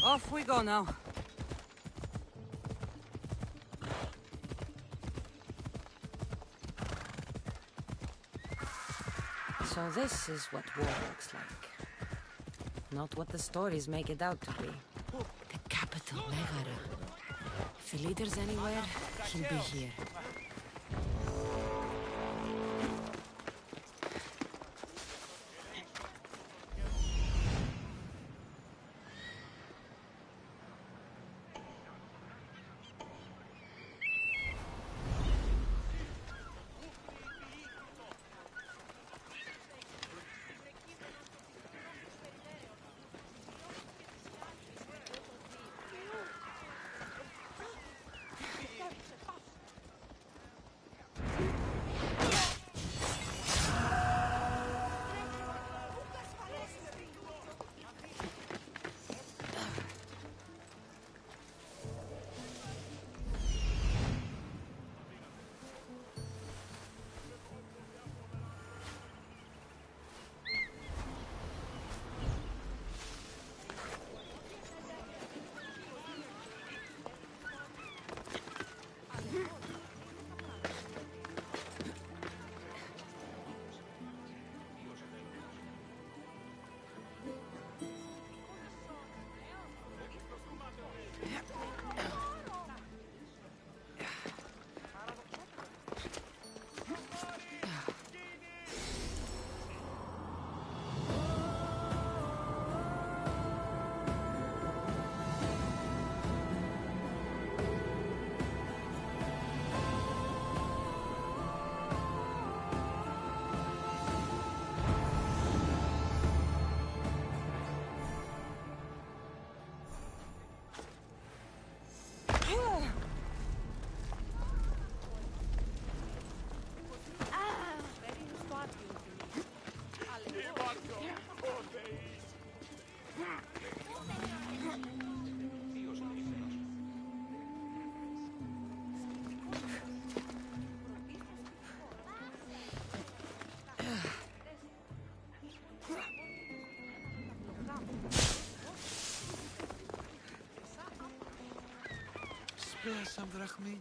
Off we go now. So this is what war looks like. Not what the stories make it out to be. The capital, Megara. If the leader's anywhere, he'll be here. Spare some drachmi.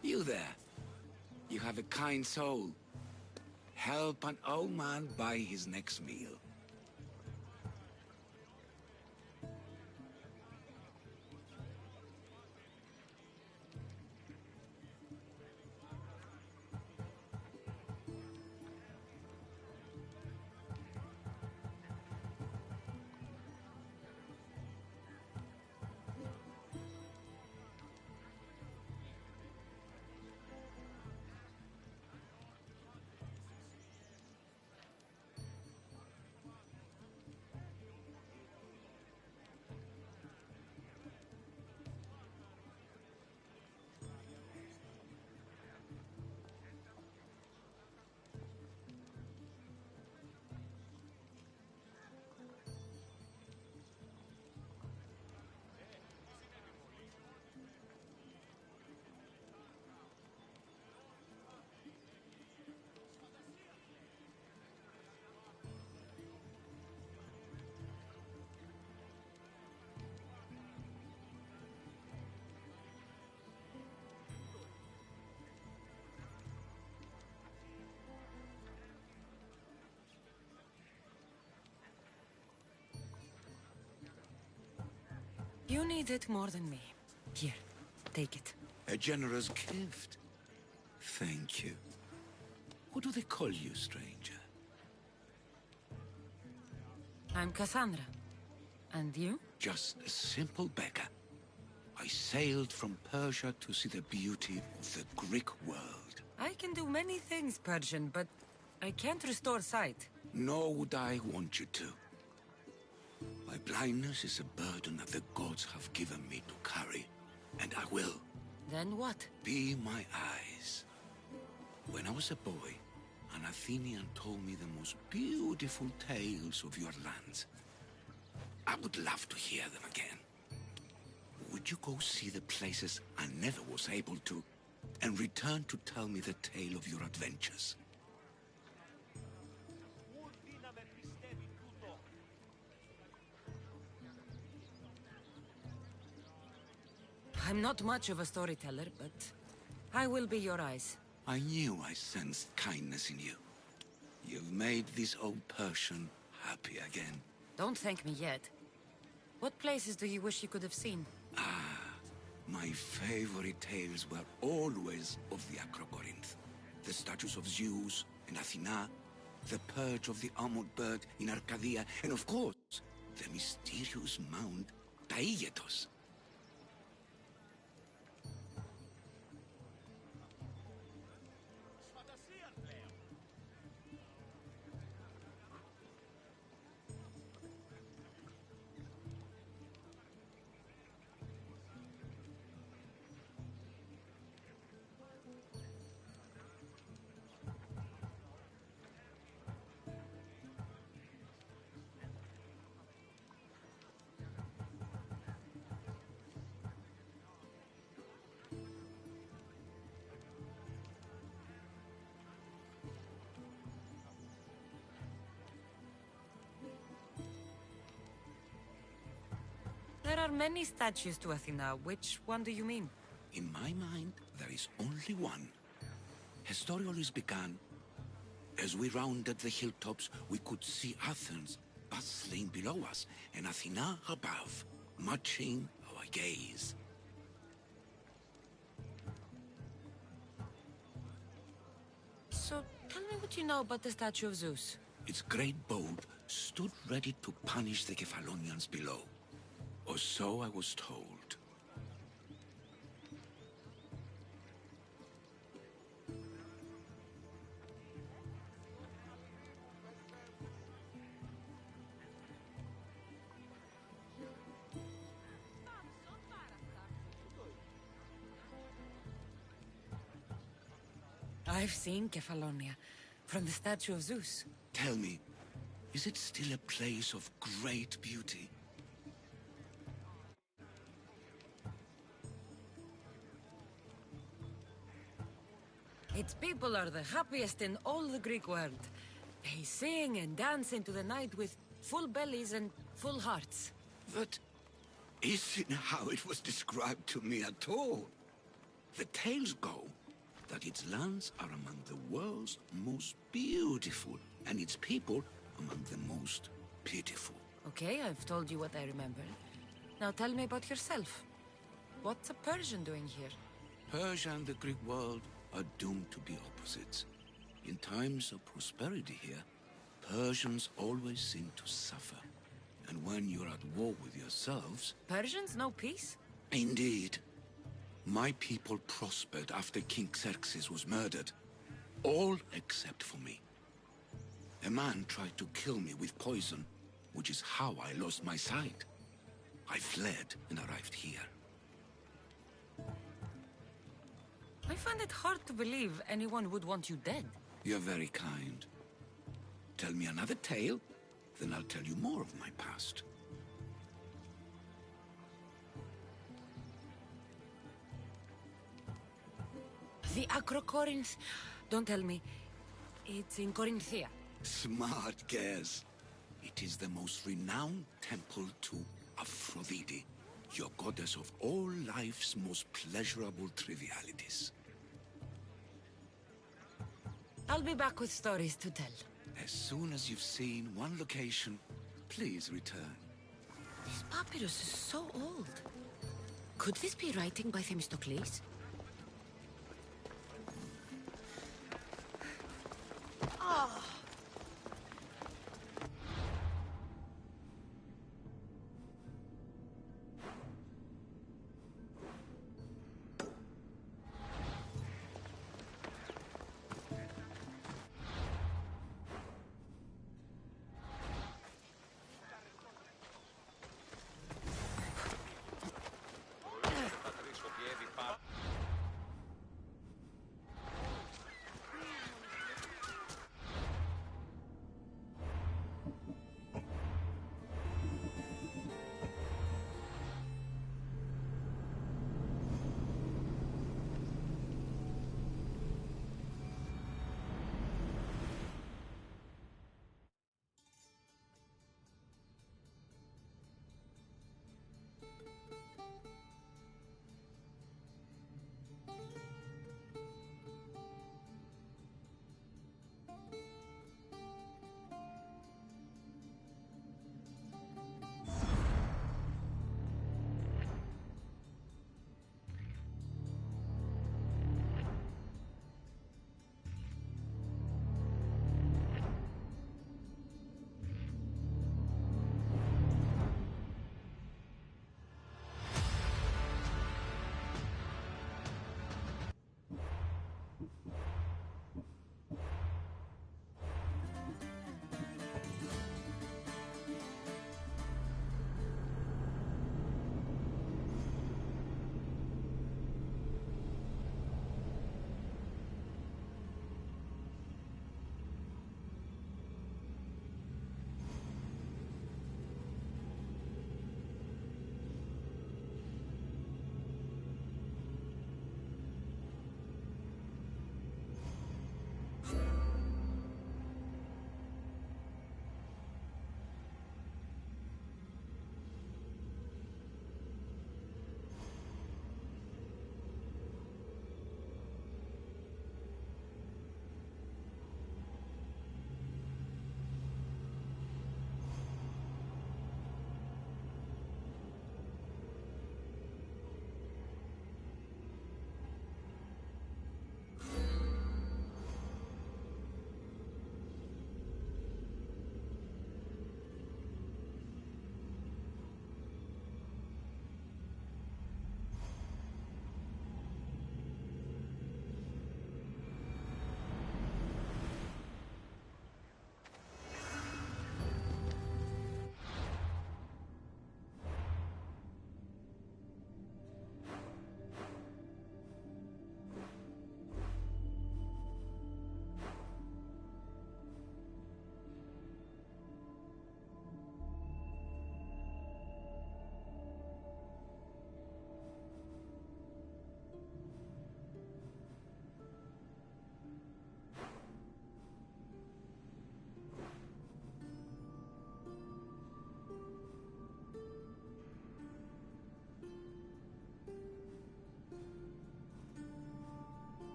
You there. You have a kind soul. Help an old man buy his next meal. You need it more than me. Here, take it. A generous gift. Thank you. What do they call you, stranger? I'm Cassandra. And you? Just a simple beggar. I sailed from Persia to see the beauty of the Greek world. I can do many things, Persian, but I can't restore sight. Nor would I want you to. My blindness is a burden that the gods have given me to carry, and I will. Then what? Be my eyes. When I was a boy, an Athenian told me the most beautiful tales of your lands. I would love to hear them again. Would you go see the places I never was able to, and return to tell me the tale of your adventures? I'm not much of a storyteller, but I will be your eyes. I knew I sensed kindness in you. You've made this old Persian happy again. Don't thank me yet. What places do you wish you could have seen? My favorite tales were always of the Acrocorinth. The statues of Zeus and Athena, the perch of the armored bird in Arcadia, and of course, the mysterious mound Taigetos. There are many statues to Athena. Which one do you mean? In my mind, there is only one. Historiolis began. As we rounded the hilltops, we could see Athens bustling below us, and Athena above, matching our gaze. So, tell me what you know about the statue of Zeus. Its great boat stood ready to punish the Kephalonians below. Or so I was told. I've seen Kephallonia, from the statue of Zeus. Tell me, is it still a place of great beauty? Its people are the happiest in all the Greek world. They sing and dance into the night with full bellies and full hearts. That isn't how it was described to me at all. The tales go that its lands are among the world's most beautiful, and its people among the most pitiful. Okay, I've told you what I remember. Now tell me about yourself. What's a Persian doing here? Persia and the Greek world are doomed to be opposites. In times of prosperity here, Persians always seem to suffer. And when you're at war with yourselves... Persians know peace? Indeed. My people prospered after King Xerxes was murdered. All except for me. A man tried to kill me with poison, which is how I lost my sight. I fled and arrived here. I find it hard to believe anyone would want you dead. You're very kind. Tell me another tale, then I'll tell you more of my past. The Acrocorinth... Don't tell me. It's in Corinthia. Smart guess. It is the most renowned temple to Aphrodite, your goddess of all life's most pleasurable trivialities. I'll be back with stories to tell. As soon as you've seen one location, please return. This papyrus is so old. Could this be writing by Themistocles?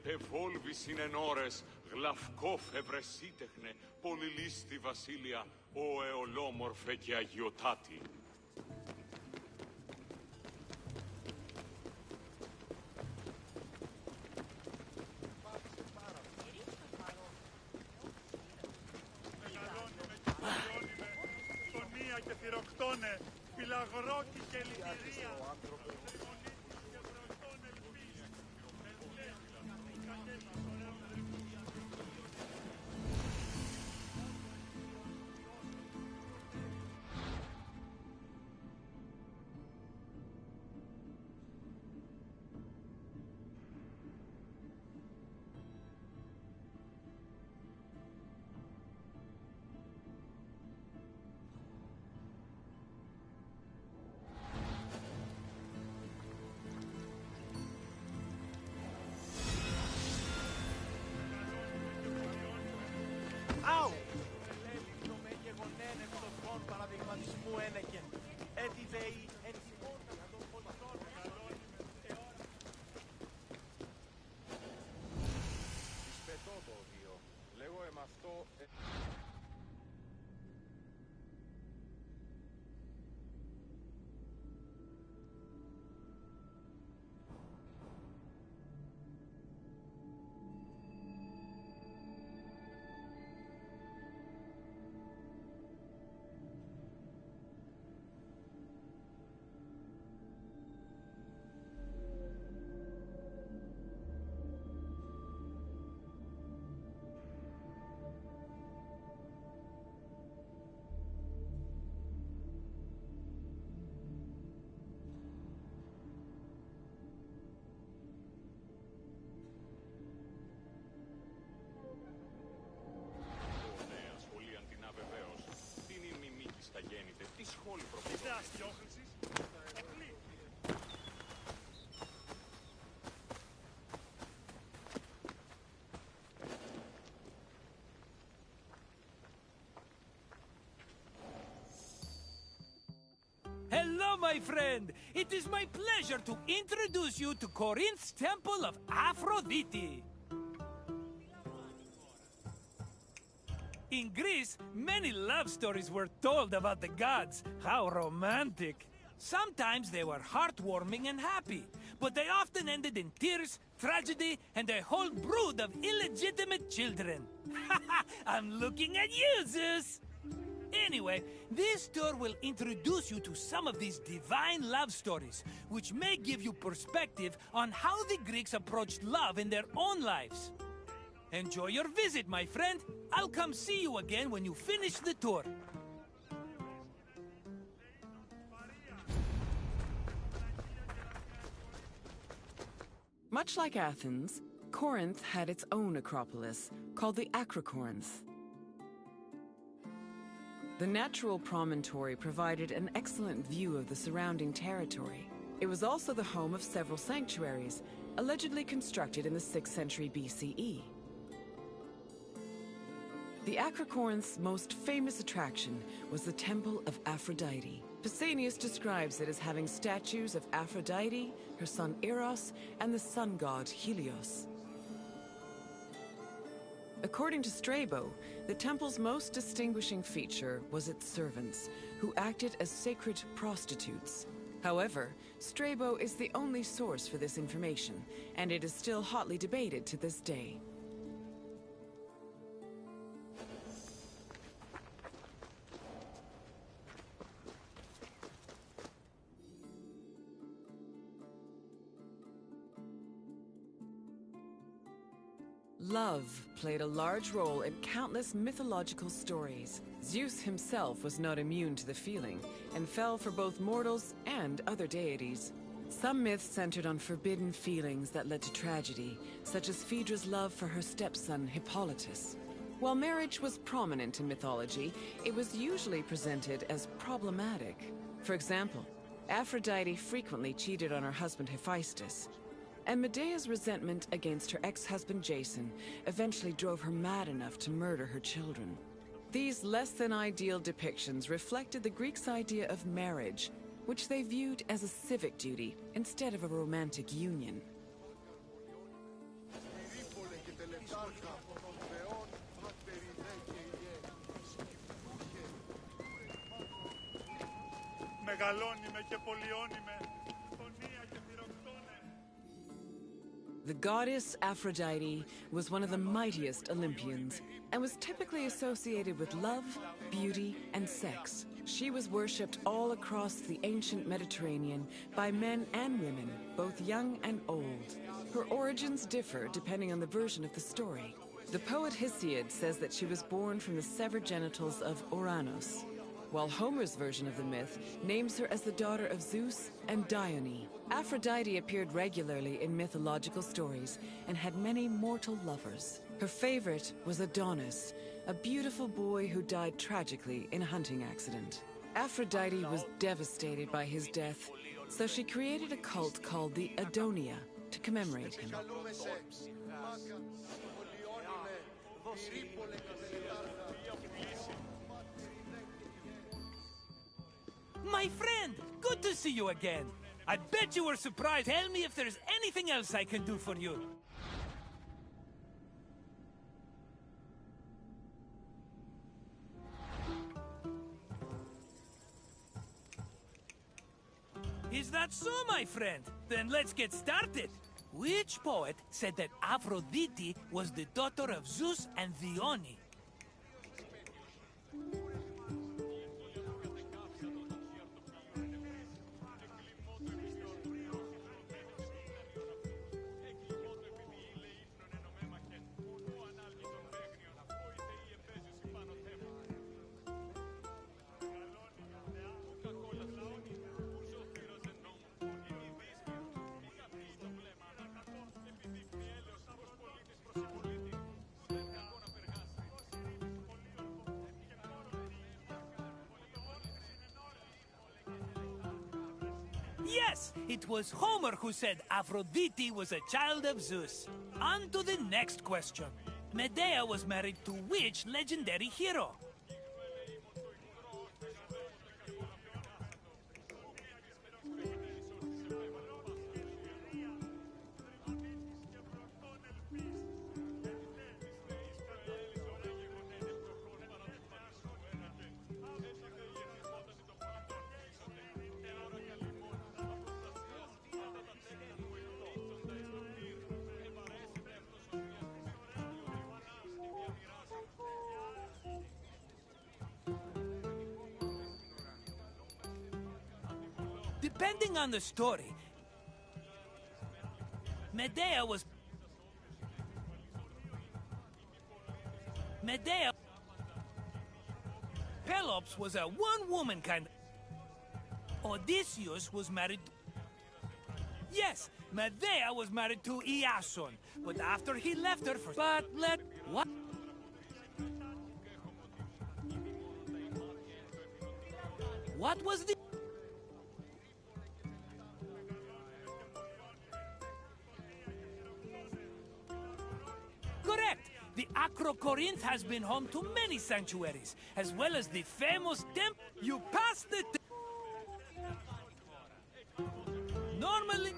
Πεβόλβη συνενόρες, γλαυκό φευρεσίτεχνε, πολυλίστη βασίλεια, ο εολόμορφε και αγιοτάτη. Σωνία και θηροκτώνε, πυλαγρόκι και λυτηρία. Παραδειγματισμού ένεκεν. Έτσι βέει, έτσι μόνο για τον πολιτών. Ισπετώ το οδείο. Λέγω αυτό. Τι σχόλη προπληρώνει. Hello, my friend! It is my pleasure to introduce you to Corinth's Temple of Aphrodite. In Greece, many love stories were told about the gods. How romantic! Sometimes they were heartwarming and happy, but they often ended in tears, tragedy, and a whole brood of illegitimate children. I'm looking at you, Zeus! Anyway, this tour will introduce you to some of these divine love stories, which may give you perspective on how the Greeks approached love in their own lives. Enjoy your visit, my friend. I'll come see you again when you finish the tour. Much like Athens, Corinth had its own acropolis, called the Acrocorinth. The natural promontory provided an excellent view of the surrounding territory. It was also the home of several sanctuaries, allegedly constructed in the 6th century BCE. The Acrocorinth's most famous attraction was the Temple of Aphrodite. Pausanias describes it as having statues of Aphrodite, her son Eros, and the sun god Helios. According to Strabo, the temple's most distinguishing feature was its servants, who acted as sacred prostitutes. However, Strabo is the only source for this information, and it is still hotly debated to this day. Love played a large role in countless mythological stories. Zeus himself was not immune to the feeling, and fell for both mortals and other deities. Some myths centered on forbidden feelings that led to tragedy, such as Phaedra's love for her stepson Hippolytus. While marriage was prominent in mythology, it was usually presented as problematic. For example, Aphrodite frequently cheated on her husband Hephaestus, and Medea's resentment against her ex-husband Jason eventually drove her mad enough to murder her children. These less-than-ideal depictions reflected the Greeks' idea of marriage, which they viewed as a civic duty instead of a romantic union. Μεγαλώνει και πολιώνει με. Φωνία και πυροκτώνε. The goddess Aphrodite was one of the mightiest Olympians and was typically associated with love, beauty, and sex. She was worshipped all across the ancient Mediterranean by men and women, both young and old. Her origins differ depending on the version of the story. The poet Hesiod says that she was born from the severed genitals of Uranus, while Homer's version of the myth names her as the daughter of Zeus and Dione. Aphrodite appeared regularly in mythological stories and had many mortal lovers. Her favorite was Adonis, a beautiful boy who died tragically in a hunting accident. Aphrodite was devastated by his death, so she created a cult called the Adonia to commemorate him. My friend, good to see you again. I bet you were surprised. Tell me if there's anything else I can do for you. Is that so, my friend? Then let's get started. Which poet said that Aphrodite was the daughter of Zeus and Dione? Yes, it was Homer who said Aphrodite was a child of Zeus. On to the next question. Medea was married to which legendary hero? Depending on the story, Pelops was a one-woman kind. Odysseus was married. Yes, Medea was married to Iason, but after he left her for. What? What was the? Correct! The Acrocorinth has been home to many sanctuaries, as well as the famous temple. You passed the... Normally...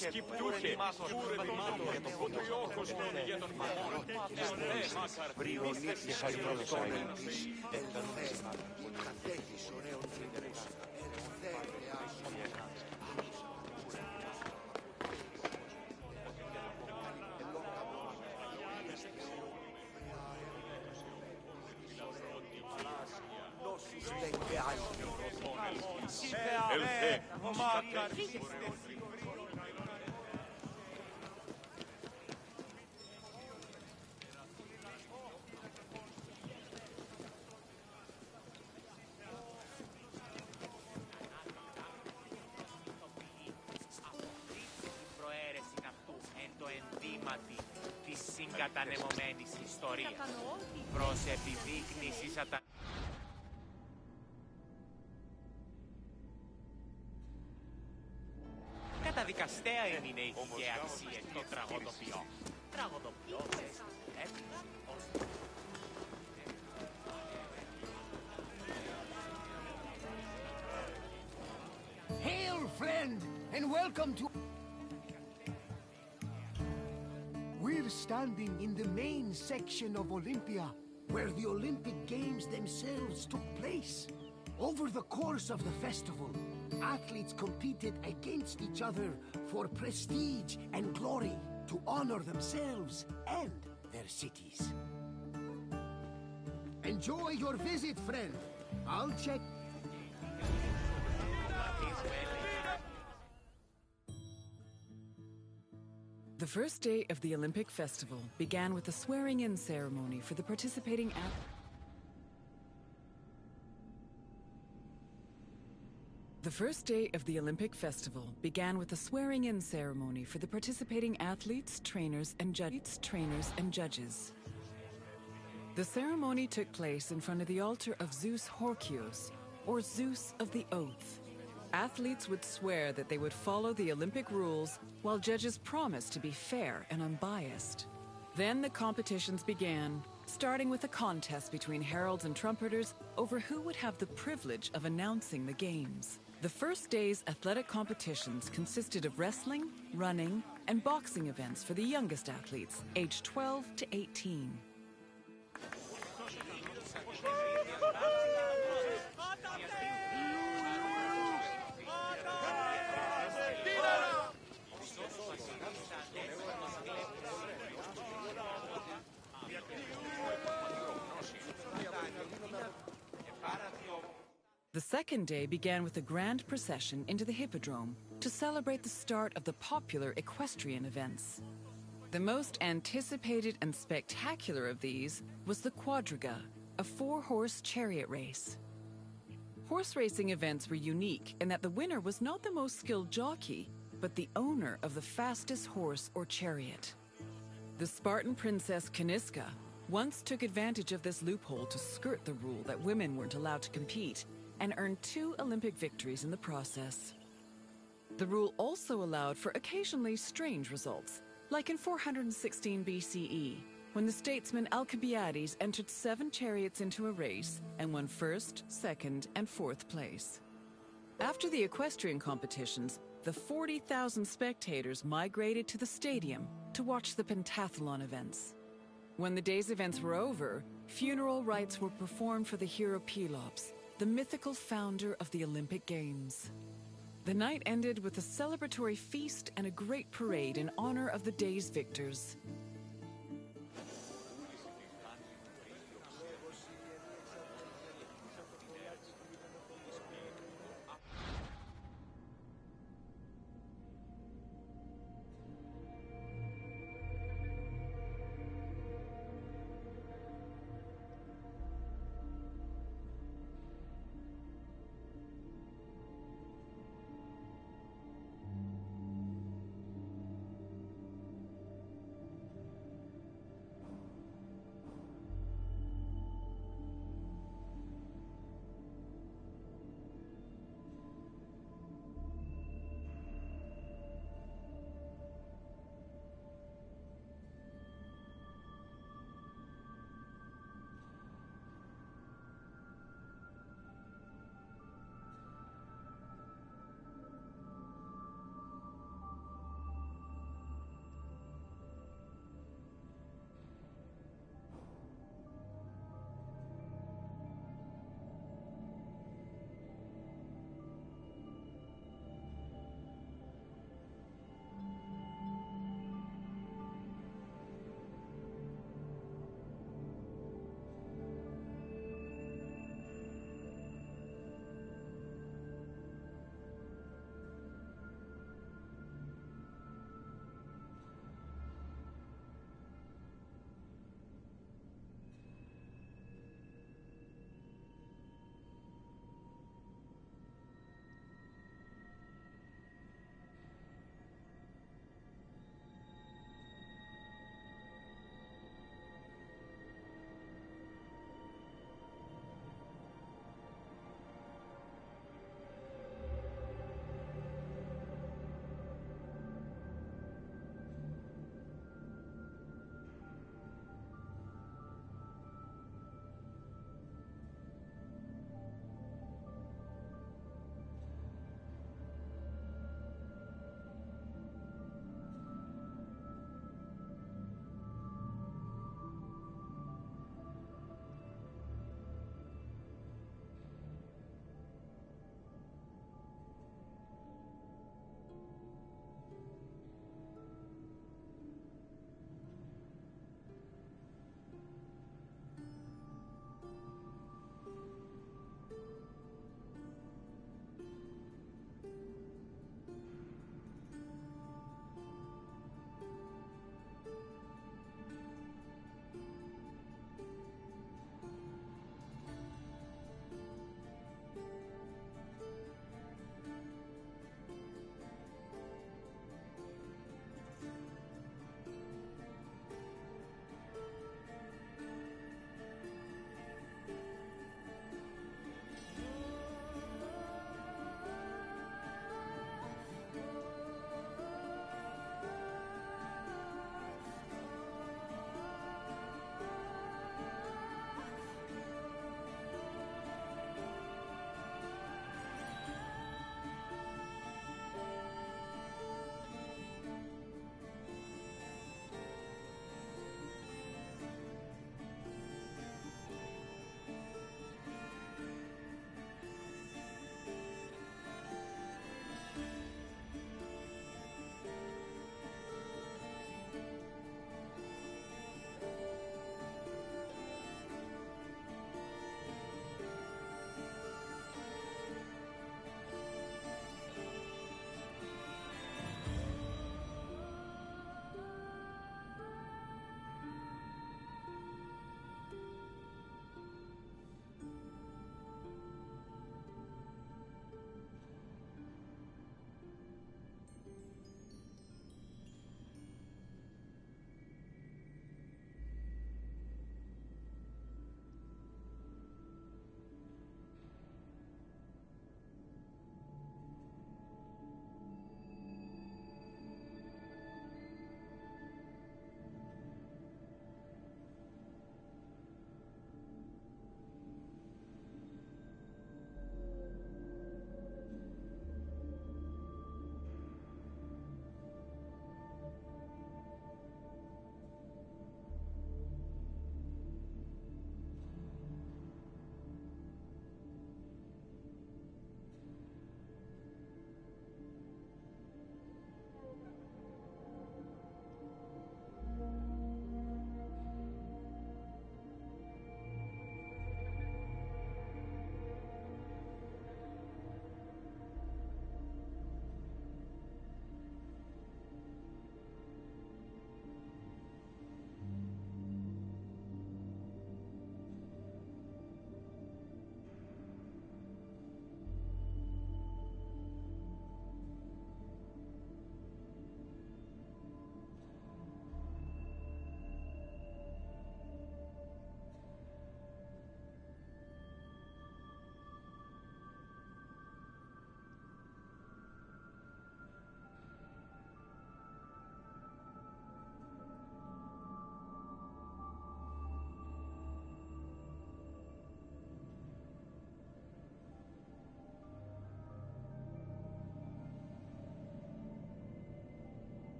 Σκυπτούχε, φούρε για το φωτιόχος των ηγέτων χωρών, Πριονίτης αγιοθόνεν της ελθέμα, καθέχεις ωραίων φρυντρές, Ελθέ, μάκαρ. Προαίρεση αυτού εν το ενδύματι της συγκατανεμωμένης ιστορίας προς επιδείκνηση Καταδικαστέα είναι η ηθικαία αξία των τραγωδοποιών. Τραγωδοποιών, Hail, friend, and welcome to... We're standing in the main section of Olympia, where the Olympic Games themselves took place. Over the course of the festival, athletes competed against each other for prestige and glory to honor themselves and their cities. Enjoy your visit, friend. I'll check... The first day of the Olympic Festival began with a swearing-in ceremony for the participating The first day of the Olympic Festival began with a swearing-in ceremony for the participating athletes, trainers, and judges. The ceremony took place in front of the altar of Zeus Horkios, or Zeus of the Oath. Athletes would swear that they would follow the Olympic rules, while judges promised to be fair and unbiased. Then the competitions began, starting with a contest between heralds and trumpeters over who would have the privilege of announcing the games. The first day's athletic competitions consisted of wrestling, running, and boxing events for the youngest athletes, aged 12 to 18. The second day began with a grand procession into the Hippodrome to celebrate the start of the popular equestrian events. The most anticipated and spectacular of these was the Quadriga, a 4-horse chariot race. Horse racing events were unique in that the winner was not the most skilled jockey, but the owner of the fastest horse or chariot. The Spartan princess Caniska once took advantage of this loophole to skirt the rule that women weren't allowed to compete, and earned 2 Olympic victories in the process. The rule also allowed for occasionally strange results, like in 416 BCE, when the statesman Alcibiades entered 7 chariots into a race and won 1st, 2nd, and 4th place. After the equestrian competitions, the 40,000 spectators migrated to the stadium to watch the pentathlon events. When the day's events were over, funeral rites were performed for the hero Pelops, the mythical founder of the Olympic Games. The night ended with a celebratory feast and a great parade in honor of the day's victors.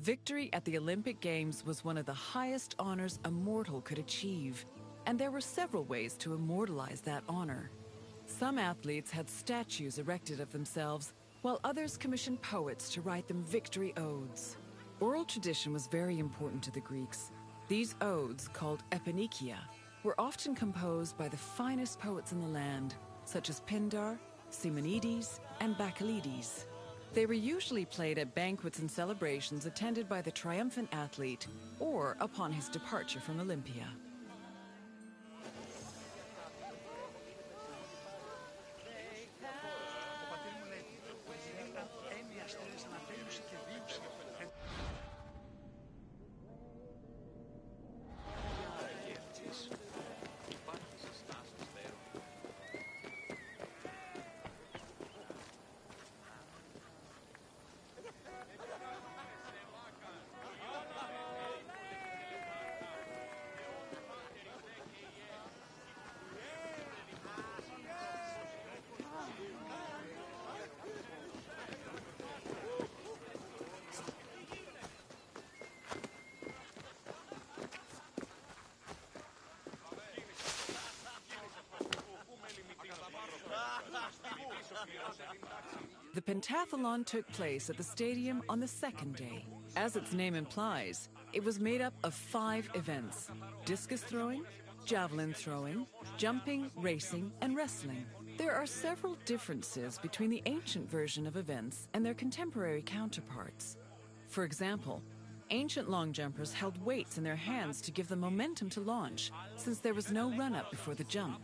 Victory at the Olympic Games was one of the highest honors a mortal could achieve, and there were several ways to immortalize that honor. Some athletes had statues erected of themselves, while others commissioned poets to write them victory odes. Oral tradition was very important to the Greeks. These odes, called eponychia, were often composed by the finest poets in the land, such as Pindar, Simonides, and Bacchylides. They were usually played at banquets and celebrations attended by the triumphant athlete or upon his departure from Olympia. The pentathlon took place at the stadium on the second day. As its name implies, it was made up of 5 events: discus throwing, javelin throwing, jumping, racing, and wrestling. There are several differences between the ancient version of events and their contemporary counterparts. For example, ancient long jumpers held weights in their hands to give them momentum to launch, since there was no run-up before the jump.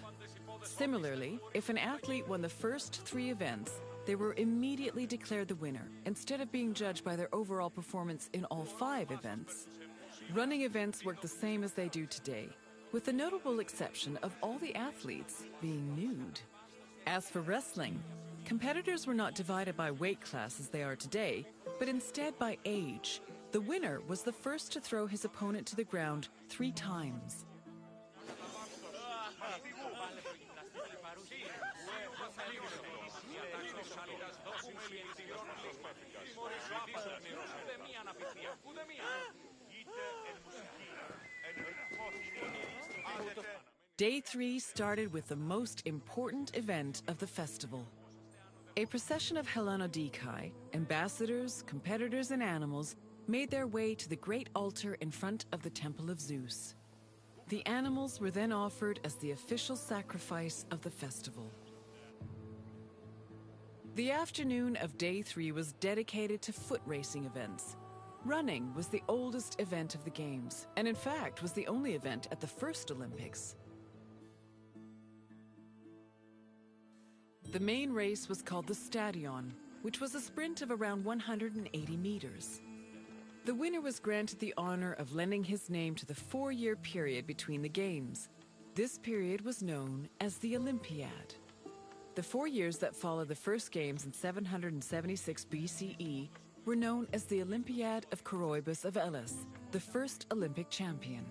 Similarly, if an athlete won the first 3 events, they were immediately declared the winner, instead of being judged by their overall performance in all 5 events. Running events work the same as they do today, with the notable exception of all the athletes being nude. As for wrestling, competitors were not divided by weight class as they are today, but instead by age. The winner was the first to throw his opponent to the ground 3 times. Day 3 started with the most important event of the festival. A procession of Hellanodikai, ambassadors, competitors, and animals made their way to the great altar in front of the Temple of Zeus. The animals were then offered as the official sacrifice of the festival. The afternoon of Day 3 was dedicated to foot racing events. Running was the oldest event of the Games, and in fact was the only event at the first Olympics. The main race was called the Stadion, which was a sprint of around 180 meters. The winner was granted the honor of lending his name to the 4-year period between the Games. This period was known as the Olympiad. The 4 years that followed the first Games in 776 BCE were known as the Olympiad of Coroebus of Elis, the first Olympic champion.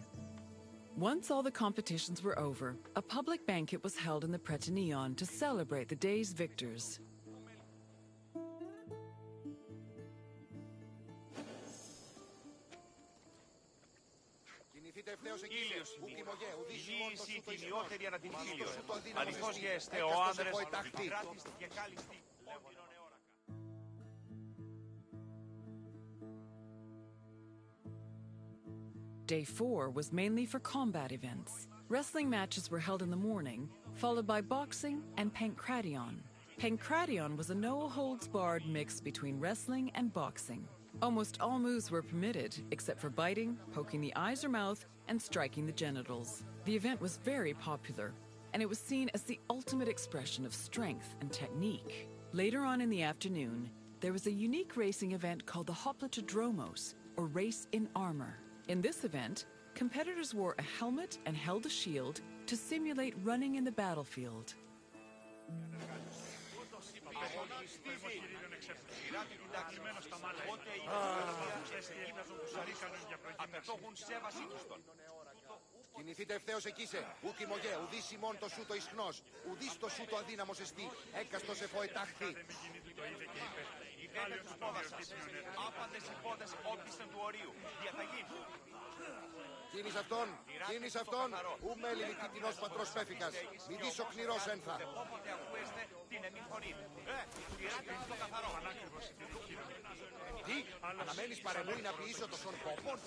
Once all the competitions were over, a public banquet was held in the Prytaneon to celebrate the day's victors. Day 4 was mainly for combat events. Wrestling matches were held in the morning, followed by boxing and pankration. Pankration was a no-holds-barred mix between wrestling and boxing. Almost all moves were permitted, except for biting, poking the eyes or mouth, and striking the genitals. The event was very popular, and it was seen as the ultimate expression of strength and technique. Later on in the afternoon, there was a unique racing event called the Hoplitodromos, or Race in Armor. In this event, competitors wore a helmet and held a shield to simulate running in the battlefield. Κινηθείτε ευθέως εκείσε. Ουκ ημωγέ, ουδείς ημών το σου το ισχνός. Ουδείς το σου το αδύναμος εστί. Έκαστος εφό ετάχθη. Ιδέτε τους πόδας σας. Άπαντες οι πόδες όπισθεν του ορίου. Διαταγή. Κίνης αυτόν, κίνης αυτόν. Ου μέλη νικητινός πατρός πέφικας. Μη δεις ο κληρός ένθα. Όποτε ακούεστε την εμήν φωνή. Πειράτε στο καθαρό. Τι, αναμένεις παρεμβούει να ποιήσω το σον πόπον.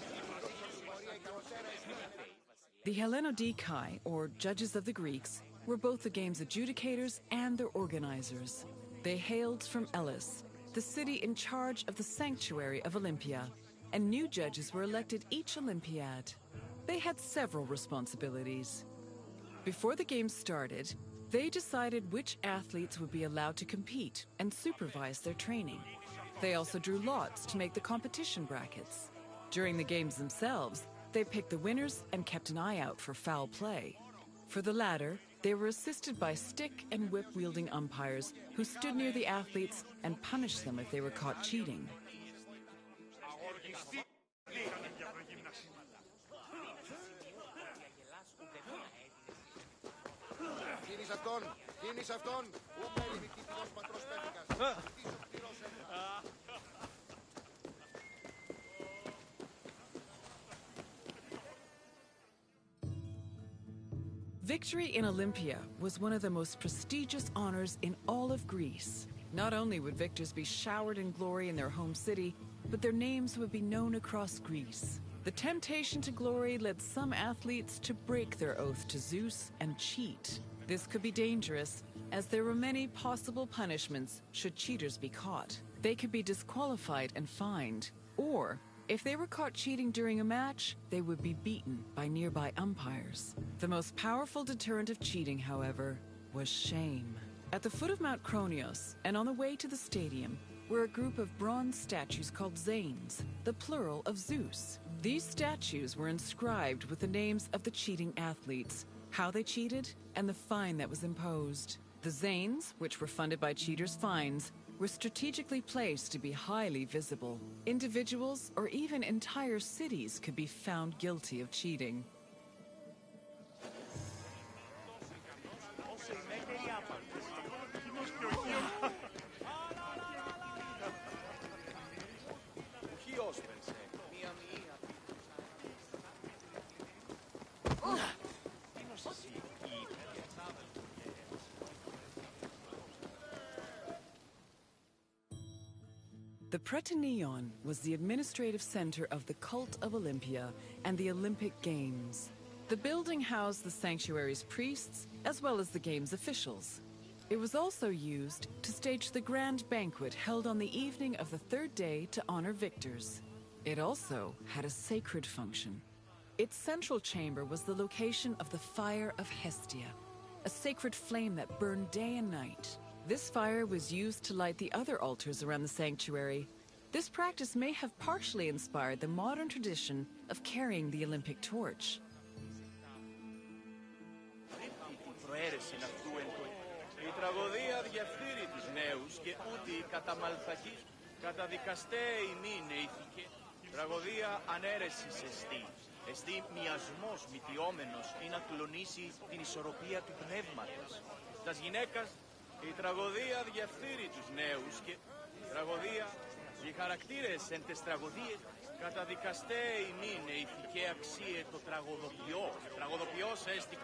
The Hellenodikai, or judges of the Greeks, were both the game's adjudicators and their organizers. They hailed from Elis, the city in charge of the sanctuary of Olympia, and new judges were elected each Olympiad. They had several responsibilities. Before the games started, they decided which athletes would be allowed to compete and supervise their training. They also drew lots to make the competition brackets. During the games themselves, they picked the winners and kept an eye out for foul play. For the latter, they were assisted by stick and whip-wielding umpires who stood near the athletes and punished them if they were caught cheating. Κίνης αυτόν, κίνης αυτόν. Ου μέλη νικητινός πατρός πέφικας. Victory in Olympia was one of the most prestigious honors in all of Greece. Not only would victors be showered in glory in their home city, but their names would be known across Greece. The temptation to glory led some athletes to break their oath to Zeus and cheat. This could be dangerous, as there were many possible punishments should cheaters be caught. They could be disqualified and fined, or if they were caught cheating during a match, they would be beaten by nearby umpires. The most powerful deterrent of cheating, however, was shame. At the foot of Mount Kronios, and on the way to the stadium, were a group of bronze statues called Zanes, the plural of Zeus. These statues were inscribed with the names of the cheating athletes, how they cheated, and the fine that was imposed. The Zanes, which were funded by cheaters' fines, were strategically placed to be highly visible. Individuals or even entire cities could be found guilty of cheating. The Prytaneion was the administrative center of the cult of Olympia and the Olympic Games. The building housed the sanctuary's priests as well as the game's officials. It was also used to stage the grand banquet held on the evening of the third day to honor victors. It also had a sacred function. Its central chamber was the location of the Fire of Hestia, a sacred flame that burned day and night. This fire was used to light the other altars around the sanctuary. This practice may have partially inspired the modern tradition of carrying the Olympic torch. Η τραγωδία διαφθείρει τους νέους και ούτε καταμαλθακείς καταδικαστέ ημίν ηθικέ. Τραγωδία ανέρεσης εστί. Εστί μιασμός μυτιόμενος ή να κλονίσει την ισορροπία του πνεύματος. Τας γυναίκας η τραγωδία διαφθείρει τους νέους και τραγωδία οι χαρακτήρες εν τες τραγωδίες καταδικαστέ ημίν ηθικέ αξίε το τραγωδοποιό. Τραγωδοποιός έστι